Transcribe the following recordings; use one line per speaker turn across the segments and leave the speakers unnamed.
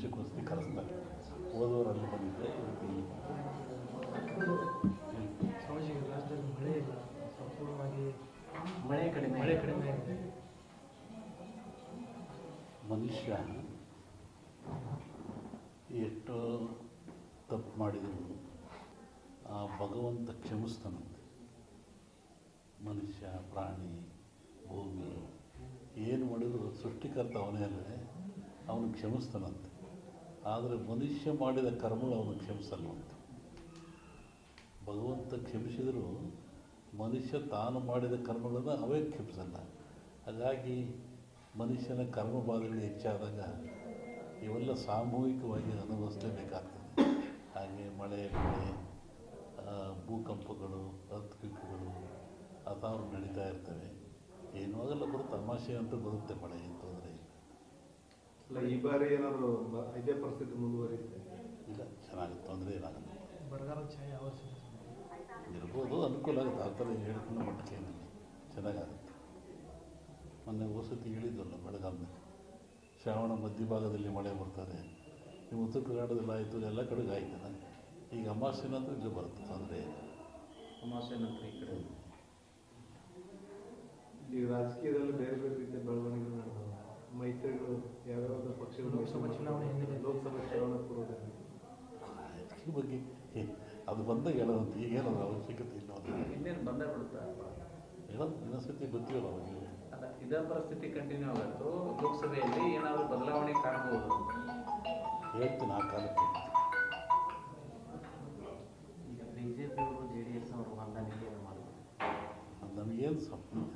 ವರ್ಷಕ್ಕೊಂದ್ಸತಿ ಕರೆಸ್ತಾರೆ. ಹೋದವರಲ್ಲಿ ಬಂದಿದ್ದೆ
ಸ್ವಾಮೀಜಿ ರಾಜ್ಯದಲ್ಲಿ ಮಳೆ ಇಲ್ಲ, ಸಂಪೂರ್ಣವಾಗಿ
ಮಳೆ ಕಡಿಮೆ
ಆಗಿದೆ.
ಮನುಷ್ಯ ಎಷ್ಟು ತಪ್ಪು ಮಾಡಿದ್ರು ಆ ಭಗವಂತ ಕ್ಷಮಿಸ್ತಾನಂತೆ. ಮನುಷ್ಯ, ಪ್ರಾಣಿ, ಭೂಮಿ ಏನು ಮಾಡಿದ್ರು ಸೃಷ್ಟಿಕರ್ತ ಅವನೇ ಅಲ್ಲದೆ ಅವನು ಕ್ಷಮಿಸ್ತಾನಂತೆ. ಆದರೆ ಮನುಷ್ಯ ಮಾಡಿದ ಕರ್ಮಗಳು ಅವನು ಕ್ಷಮಿಸಲ್ವಂತೆ. ಭಗವಂತ ಕ್ಷಮಿಸಿದರೂ ಮನುಷ್ಯ ತಾನು ಮಾಡಿದ ಕರ್ಮಗಳನ್ನು ಅವೇ ಕ್ಷಮಿಸಲ್ಲ. ಹಾಗಾಗಿ ಮನುಷ್ಯನ ಕರ್ಮಬಾಧೆಗಳು ಹೆಚ್ಚಾದಾಗ ಇವೆಲ್ಲ ಸಾಮೂಹಿಕವಾಗಿ ಅನುಭವಿಸಲೇಬೇಕಾಗ್ತದೆ. ಹಾಗೆ ಮಳೆ, ಭೂಕಂಪಗಳು, ಅರ್ಥಕ್ವೇಕ್ಗಳು ಅಥಾವ್ರು ನಡೀತಾ ಇರ್ತವೆ. ಏನೂ ಆಗಲ್ಲ, ಬರುತ್ತೆ, ತಮಾಷೆ ಅಂತ ಬರುತ್ತೆ. ಮಳೆ ಏನು ತೊಂದರೆ ಇಲ್ಲ.
ಈ ಬಾರಿ ಏನಾದರೂ ಇದೇ ಪರಿಸ್ಥಿತಿ ಮುಂದುವರಿಯುತ್ತೆ? ಇಲ್ಲ,
ಚೆನ್ನಾಗಿ ತೊಂದರೆ ಏನಾಗಲ್ಲ.
ಬರಗಾಲ ಛಾಯೆ ಅವಶ್ಯ
ಇರ್ಬೋದು, ಅನುಕೂಲ ಆಗುತ್ತೆ. ಆ ಥರ ಹೇಳ್ಕೊಂಡು ಮಟ್ಟಕ್ಕೆ ಏನಿಲ್ಲ, ಚೆನ್ನಾಗಾಗುತ್ತೆ. ಮೊನ್ನೆ ವಸತಿ ಹೇಳಿದ್ವಲ್ಲ, ಬೆಳಗಾವಿನಲ್ಲಿ ಶ್ರಾವಣ ಮಧ್ಯಭಾಗದಲ್ಲಿ ಮಳೆ ಬರ್ತಾರೆ. ನೀವು ಉತ್ತರ ಕರ್ನಾಟಕದಲ್ಲಿ ಆಯಿತು, ಎಲ್ಲ ಕಡೆಗೆ ಆಯ್ತಲ್ಲ. ಈಗ ಅಮಾವಾಸ್ಯೆ ನಂತರ ಇಲ್ಲಿ ಬರುತ್ತೆ, ತೊಂದರೆ ಇಲ್ಲ.
ಅಮಾವಾಸ್ಯೆ ನಂತರ ಈ ಕಡೆ
ಈಗ ರಾಜಕೀಯದಲ್ಲಿ ಬೇರೆ ಬೇರೆ ರೀತಿಯ ಬೆಳವಣಿಗೆಗಳು ನಡೆದವು. ಮೈತ್ರಿಗಳು ಯಾವ್ಯಾವ ಪಕ್ಷಗಳು
ಲೋಕಸಭಾ ಚುನಾವಣೆ
ಪೂರ್ವದಲ್ಲಿ
ರಾಜಕೀಯ ಬಗ್ಗೆ ಅದು ಬಂದಾಗ ಹೇಳೋದಂತ ಈಗೇನಾದ್ರು ಅವಶ್ಯಕತೆ ಇಲ್ಲ.
ಇನ್ನೇನು ಬಂದೇ ಬಿಡುತ್ತಾ
ಹೇಳೋದು ಇನ್ನೊಂದ್ಸತಿ ಗೊತ್ತಿಲ್ಲ ಅವಾಗ.
ಅಲ್ಲ, ಇದೇ ಪರಿಸ್ಥಿತಿ ಕಂಟಿನ್ಯೂ ಆಗುತ್ತೋ ಲೋಕಸಭೆಯಲ್ಲಿ ಏನಾದರೂ ಬದಲಾವಣೆ ಕಾಣಬಹುದು?
ಹೇಳ್ತೀನಿ ಆ ಕಾಲಕ್ಕೆ.
ಈಗ ಬಿಜೆಪಿಯವರು JDS ಅವರು ಹೊಂದಾಣಿಕೆ ಮಾಡೋದು
ನಮಗೇನು ಸಂಬಂಧ,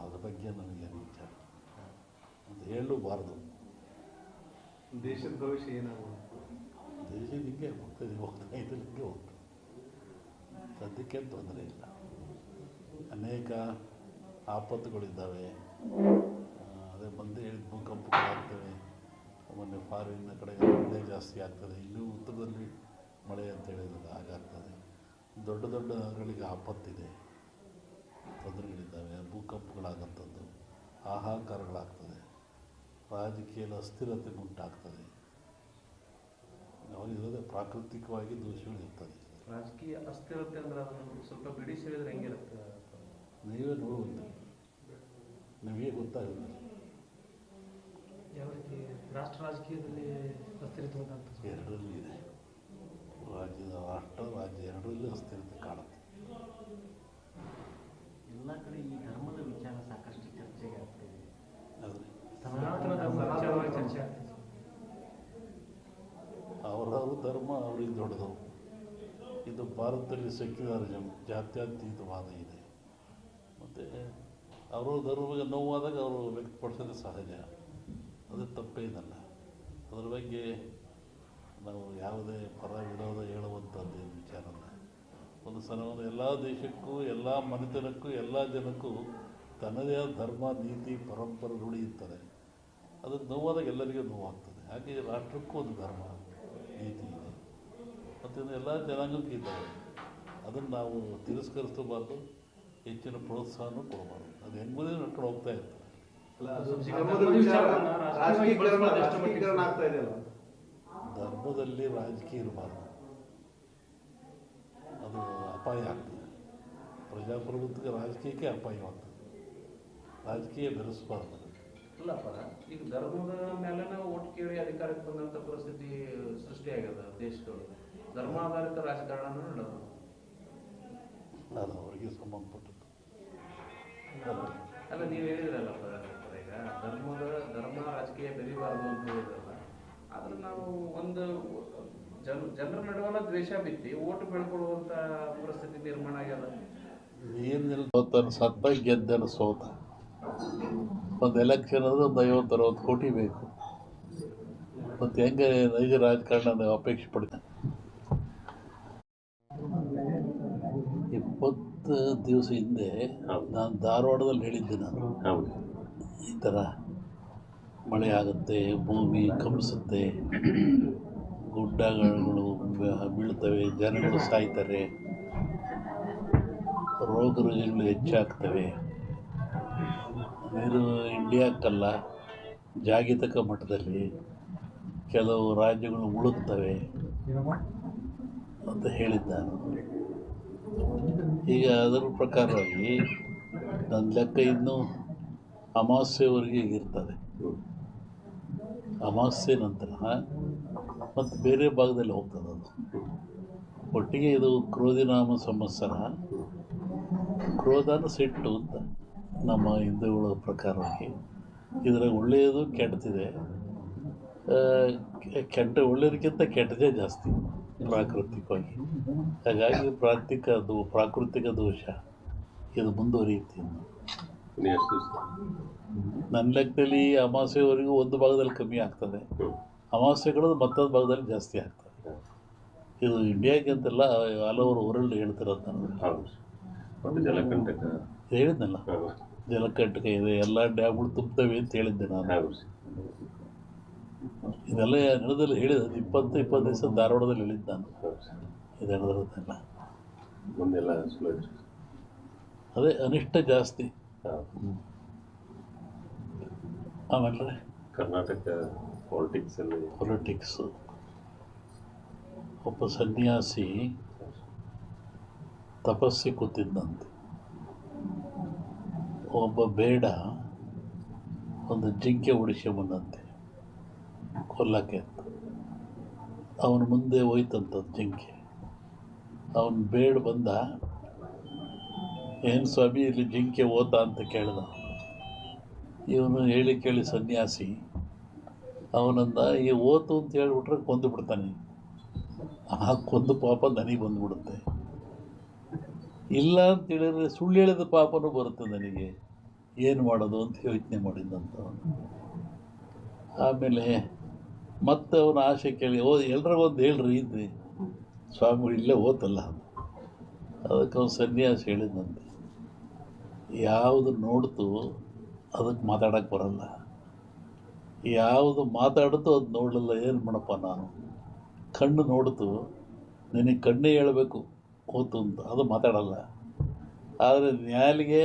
ಅದ್ರ ಬಗ್ಗೆ ನಮಗೇನು ವಿಚಾರ ಅಂತ ಹೇಳಲೂಬಾರ್ದು.
ದೇಶದ ಭವಿಷ್ಯ ಏನಾಗುತ್ತೆ?
ದೇಶ ಹಿಂಗೆ ಹೋಗ್ತಾ ಹಿಂಗೆ ಹೋಗ್ತದೆ. ಸದ್ಯಕ್ಕೇನು ತೊಂದರೆ ಇಲ್ಲ. ಅನೇಕ ಆಪತ್ತುಗಳಿದ್ದಾವೆ. ಅದೇ ಬಂದೇ ಹೇಳಿದ ಭೂಕಂಪಗಳಾಗ್ತವೆ. ಮೊನ್ನೆ ಫಾರಿನ್ನ ಕಡೆ ಮಳೆ ಜಾಸ್ತಿ ಆಗ್ತದೆ. ಇನ್ನೂ ಉತ್ತರದಲ್ಲಿ ಮಳೆ ಅಂತ ಹೇಳಿದ್ರೆ ಹಾಗಾಗ್ತದೆ. ದೊಡ್ಡ ದೊಡ್ಡ ನಗರಗಳಿಗೆ ಆಪತ್ತಿದೆ, ತೊಂದರೆಗಳಿದ್ದಾವೆ. ಭೂಕಂಪಗಳಾಗಂಥದ್ದು, ಹಾಹಾಕಾರಗಳಾಗ್ತದೆ. ರಾಜಕೀಯದ ಅಸ್ಥಿರತೆ ಉಂಟಾಗ್ತದೆ. ಅವರಿರೋದೇ ಪ್ರಾಕೃತಿಕವಾಗಿ ದೋಷಗಳು ಇರ್ತದೆ.
ರಾಜಕೀಯ ಅಸ್ಥಿರತೆ ಅಂದ್ರೆ ಅದನ್ನು ಸ್ವಲ್ಪ ಬಿಡಿಸಿ ಹೇಳಿದ್ರೆ ಹೆಂಗಿರುತ್ತೆ?
ನೀವೇ ನೋಡುವಂತೆ ನಿಮಗೆ ಗೊತ್ತಾಗುತ್ತೆ.
ಯಾವ ರೀತಿ ರಾಷ್ಟ್ರ ರಾಜಕೀಯದಲ್ಲಿ ಅಸ್ಥಿರತೆ ಉಂಟಂತ?
ಎರಡರಲ್ಲಿ ಇದೆ. ರಾಜ್ಯ ಎರಡರಲ್ಲೂ ಅಸ್ಥಿರತೆ ಕಾಣುತ್ತೆ.
ಎಲ್ಲ ಕಡೆ ಈ ಧರ್ಮದ ವಿಚಾರ ಸಾಕಷ್ಟು ಚರ್ಚೆಗೆ ಆಗ್ತಿದೆ.
ಆದರೆ
ಸನಾತನ ಧರ್ಮ ವಿಚಾರವಾಗಿ ಚರ್ಚೆ ಆಗ್ತದೆ.
ಅವರವ್ರ ಧರ್ಮ ಅವ್ರಿಗೆ ದೊಡ್ಡದು. ಇದು ಭಾರತದಲ್ಲಿ ಸೆಕ್ಯುಲರಿಸಮ್, ಜಾತ್ಯತೀತವಾದ ಇದೆ. ಮತ್ತು ಅವರ ಧರ್ಮಕ್ಕೆ ನೋವಾದಾಗ ಅವರು ವ್ಯಕ್ತಪಡಿಸೋದು ಸಹಜ, ಅದು ತಪ್ಪೇನಲ್ಲ. ಅದರ ಬಗ್ಗೆ ನಾವು ಯಾವುದೇ ಪರ ವಿರೋಧ ಹೇಳುವಂಥದ್ದು ಏನು ವಿಚಾರ ಅಲ್ಲ. ಒಂದು ಸಲವನ್ನು ಎಲ್ಲ ದೇಶಕ್ಕೂ, ಎಲ್ಲ ಮನೆತನಕ್ಕೂ, ಎಲ್ಲ ಜನಕ್ಕೂ ತನ್ನದೇ ಆದ ಧರ್ಮ, ನೀತಿ, ಪರಂಪರೆ ರೂಢಿ ಇರ್ತಾರೆ. ಅದು ನೋವಾದಾಗ ಎಲ್ಲರಿಗೂ ನೋವಾಗ್ತದೆ. ಹಾಗೆ ರಾಷ್ಟ್ರಕ್ಕೂ ಒಂದು ಧರ್ಮ, ನೀತಿ ಇದೆ ಮತ್ತು ಎಲ್ಲ ಜನಾಂಗಕ್ಕೂ ಇದ್ದಾವೆ. ಅದನ್ನು ನಾವು ತಿರಸ್ಕರಿಸಬಾರ್ದು, ಹೆಚ್ಚಿನ ಪ್ರೋತ್ಸಾಹನೂ ಕೊಡಬಾರ್ದು. ಅದು ಹೆಂಗುದೇ ನಡ್ಕೊಂಡು ಹೋಗ್ತಾ ಇರ್ತದೆ.
ರಾಜಕೀಕರಣ ಆಗ್ತಾ ಇದೆಯಲ್ಲ,
ಧರ್ಮದಲ್ಲಿ ರಾಜಕೀಯ ಇರಬಾರ್ದು, ಅದು ಅಪಾಯ ಆಗ್ತದೆ. ಪ್ರಜಾಪ್ರಭುತ್ವಕ್ಕೆ ರಾಜಕೀಯಕ್ಕೆ ಅಪಾಯವಾಗ್ತದೆ. ರಾಜಕೀಯ ಬೆರೆಸಬಾರ್ದು.
ಇಲ್ಲಪ್ಪ, ಈಗ ಧರ್ಮದ ಮೇಲೆ ಓಟ್ ಕೇಳಿ ಅಧಿಕಾರಕ್ಕೆ ಬಂದಂಥ ಪರಿಸ್ಥಿತಿ ಸೃಷ್ಟಿಯಾಗ್ಯದ ದೇಶದೊಳಗೆ. ಧರ್ಮಾಧಾರಿತ ರಾಜಕಾರಣ ನಡೆದು
ಅದು ಅವರಿಗೆ ಸಂಬಂಧಪಟ್ಟದ್ದು.
ಅಲ್ಲ, ನೀವು ಹೇಳಿದ್ರಲ್ಲಪ್ಪ ಈಗ ಧರ್ಮ ರಾಜಕೀಯ ಬೆರಿಬಾರ್ದು ಅಂತ ಹೇಳಿದ್ರಲ್ಲ. ಆದ್ರೆ ನಾವು ಒಂದು ಜನರ ನಡುವಲ್ಲ ದ್ವೇಷ ಬಿತ್ತಿ ಓಟು ಬೆಳ್ಕೊಳ್ಳುವಂಥ ಪರಿಸ್ಥಿತಿ ನಿರ್ಮಾಣ ಆಗ್ಯದ.
ಏನಿಲ್ಲ, ಸತ್ತ ಗೆದ್ದನ ಸೋತ. ಒಂದು ಎಲೆಕ್ಷನ್ ಅಂದರೆ ಒಂದು 50-60 ಕೋಟಿ ಬೇಕು. ಮತ್ತು ಹೆಂಗೆ ನೈಜ ರಾಜಕಾರಣ ನಾವು ಅಪೇಕ್ಷೆ ಪಡ್ತೇನೆ. 20 ದಿವಸ ಹಿಂದೆ ನಾನು ಧಾರವಾಡದಲ್ಲಿ ಹೇಳಿದ್ದೆ. ನಾನು ಈ ಥರ ಮಳೆ ಆಗುತ್ತೆ, ಭೂಮಿ ಕಂಪಿಸುತ್ತೆ, ಗುಡ್ಡಗಳು ಬೀಳ್ತವೆ, ಜನಗಳು ಸಾಯ್ತಾರೆ, ರೋಗ ರುಜಿನಗಳು ಹೆಚ್ಚಾಗ್ತವೆ. ನೀರು ಇಂಡಿಯಾಕ್ಕಲ್ಲ, ಜಾಗತಿಕ ಮಟ್ಟದಲ್ಲಿ ಕೆಲವು ರಾಜ್ಯಗಳು ಮುಳುಗ್ತವೆ ಅಂತ ಹೇಳಿದ್ದಾನೆ. ಈಗ ಅದರ ಪ್ರಕಾರವಾಗಿ ನನ್ನ ಲೆಕ್ಕ ಇನ್ನೂ ಅಮಾವಾಸ್ಯೆವರೆಗೆ ಇರ್ತದೆ. ಅಮಾವಾಸ್ಯೆ ನಂತರ ಮತ್ತು ಬೇರೆ ಭಾಗದಲ್ಲಿ ಹೋಗ್ತದೆ ಅದು. ಒಟ್ಟಿಗೆ ಇದು ಕ್ರೋಧಿನಾಮ ಸಂವತ್ಸರ. ಕ್ರೋಧನ ಸಿಟ್ಟು ಅಂತ ನಮ್ಮ ಹಿಂದೂಗಳ ಪ್ರಕಾರವಾಗಿ. ಇದರಾಗ ಒಳ್ಳೆಯದು ಕೆಟ್ಟದಿದೆ. ಒಳ್ಳೆಯದಕ್ಕಿಂತ ಕೆಟ್ಟದೇ ಜಾಸ್ತಿ ಪ್ರಾಕೃತಿಕವಾಗಿ. ಹಾಗಾಗಿ ಪ್ರಾಕೃತಿಕ ದೋಷ ಇದು ಮುಂದುವರಿಯುತ್ತೆ. ನನ್ನ ಲೆಕ್ಕದಲ್ಲಿ ಅಮಾವಾಸ್ಯೆವರೆಗೂ ಒಂದು ಭಾಗದಲ್ಲಿ ಕಮ್ಮಿ ಆಗ್ತದೆ, ಅಮಾವಾಸ್ಯೆಗಳು ಮತ್ತೊಂದು ಭಾಗದಲ್ಲಿ ಜಾಸ್ತಿ ಆಗ್ತದೆ. ಇದು ಇಂಡಿಯಾಗೆ ಅಂತೆಲ್ಲ ಹಲವರು ವರ್ಲ್ಡ್ ಹೇಳ್ತಿರೋದು. ನಾನು ಹೇಳಿದ್ನಲ್ಲ, ಜಲಕಂಟಕ ಇದೆ, ಎಲ್ಲ ಡ್ಯಾಮ್ಗಳು ತುಂಬ್ತವೆ ಅಂತ ಹೇಳಿದ್ದೆ ನಾನು. ಇದೆಲ್ಲ ನಡೆದಲ್ಲಿ ಹೇಳಿದ 20 ದಿವಸ ಧಾರವಾಡದಲ್ಲಿ ಹೇಳಿದ್ದು ನಾನು. ಇದು ನಡೆದಿರೋದೆಲ್ಲ
ಮುಂದೆಲ್ಲ
ಅದೇ ಅನಿಷ್ಟ ಜಾಸ್ತಿ. ಆಮೇಲೆ
ಕರ್ನಾಟಕ
ಪೊಲಿಟಿಕ್ಸು. ಒಬ್ಬ ಸನ್ಯಾಸಿ ತಪಸ್ಸಿ ಕೂತಿದ್ದಂತೆ. ಒಬ್ಬ ಬೇಡ ಒಂದು ಜಿಂಕೆ ಉಡಿಸ್ಕೊಂಬಂದಂತೆ ಕೊಲ್ಲಕ್ಕೆ ಅಂತ. ಅವನ ಮುಂದೆ ಹೋಯ್ತಂಥದ್ದು ಜಿಂಕೆ. ಅವನು ಬೇಡ ಬಂದ, ಏನು ಸ್ವಾಮಿ ಇಲ್ಲಿ ಜಿಂಕೆ ಓತಾ ಅಂತ ಕೇಳ್ದ. ಇವನು ಹೇಳಿ ಕೇಳಿ ಸನ್ಯಾಸಿ ಅವನಂದ, ಈ ಓತು ಅಂತ ಹೇಳ್ಬಿಟ್ರೆ ಕೊಂದು ಬಿಡ್ತಾನೆ, ಆ ಕೊಂದು ಪಾಪ ನನಗೆ ಬಂದುಬಿಡುತ್ತೆ. ಇಲ್ಲ ಅಂತ ಹೇಳಿದ್ರೆ ಸುಳ್ಳು ಹೇಳಿದ ಪಾಪನೂ ಬರುತ್ತೆ ನನಗೆ, ಏನು ಮಾಡೋದು ಅಂತ ಯೋಚನೆ ಮಾಡಿದ್ದಂತ. ಆಮೇಲೆ ಮತ್ತೆ ಅವನ ಆಸೆ ಕೇಳಿ, ಎಲ್ರಿಗೊಂದು ಹೇಳ್ರಿ ಇದ್ರಿ ಸ್ವಾಮಿ ಇಲ್ಲೇ ಓತಲ್ಲ. ಅದಕ್ಕೆ ಅವನು ಸನ್ಯಾಸಿ ಹೇಳಿದಂತೆ, ಯಾವುದು ನೋಡ್ತು ಅದಕ್ಕೆ ಮಾತಾಡೋಕ್ಕೆ ಬರಲ್ಲ, ಯಾವುದು ಮಾತಾಡ್ತು ಅದು ನೋಡಲಿಲ್ಲ, ಏನು ಮಾಡಪ್ಪ ನಾನು. ಕಣ್ಣು ನೋಡ್ತು, ನಿನಗೆ ಕಣ್ಣೇ ಹೇಳಬೇಕು ಓತು ಅಂತ, ಅದು ಮಾತಾಡಲ್ಲ. ಆದರೆ ನ್ಯಾಲಿಗೆ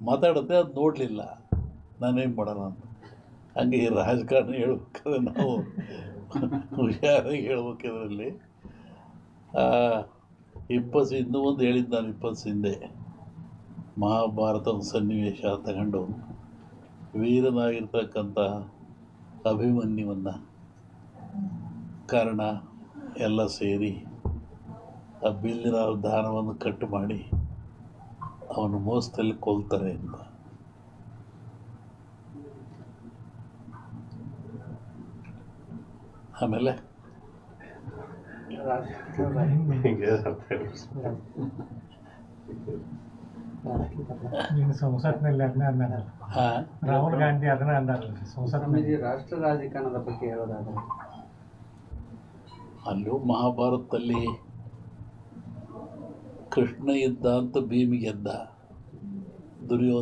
ಮಾತಾಡುತ್ತೆ, ಅದು ನೋಡಲಿಲ್ಲ, ನಾನೇನು ಮಾಡೋಣ ಅಂತ. ಹಂಗೆ ಈ ರಾಜಕಾರಣ ಹೇಳ್ಬೇಕಾದ್ರೆ ನಾವು ಹುಷಾರಾಗಿ ಹೇಳ್ಬೇಕು. ಇದರಲ್ಲಿ ಇನ್ನೂ ಒಂದು ಹೇಳಿದ್ದು ನಾನು 20 ಹಿಂದೆ, ಮಹಾಭಾರತದ ಸನ್ನಿವೇಶ ತಗೊಂಡು ವೀರನಾಗಿರ್ತಕ್ಕಂಥ ಅಭಿಮನ್ಯುವನ್ನು ಕಾರಣ ಎಲ್ಲ ಸೇರಿ ಆ ಬಿಲ್ಲಿನ ದಾನವನ್ನು ಕಟ್ಟು ಮಾಡಿ ಅವನು ಮೋಸದಲ್ಲಿ ಕೊಲ್ತಾರೆ ಅಂತ. ಆಮೇಲೆ
ಸಂಸತ್ನಲ್ಲಿ ಅದನ್ನ ಅಂದಾರಲ್ಲ, ರಾಹುಲ್ ಗಾಂಧಿ ಅದನ್ನ ಅಂದಾರಲ್ಲ ಸಂಸತ್ನಲ್ಲಿ.
ರಾಷ್ಟ್ರ ರಾಜಕಾರಣದ ಬಗ್ಗೆ ಹೇಳೋದಾದ್ರೆ
ಅಲ್ಲೂ ಮಹಾಭಾರತದಲ್ಲಿ ಕೃಷ್ಣ ಯುದ್ಧ ಅಂತ ಭೀಮಿಗೆದ್ದ, ದುರ್ಯೋಧನ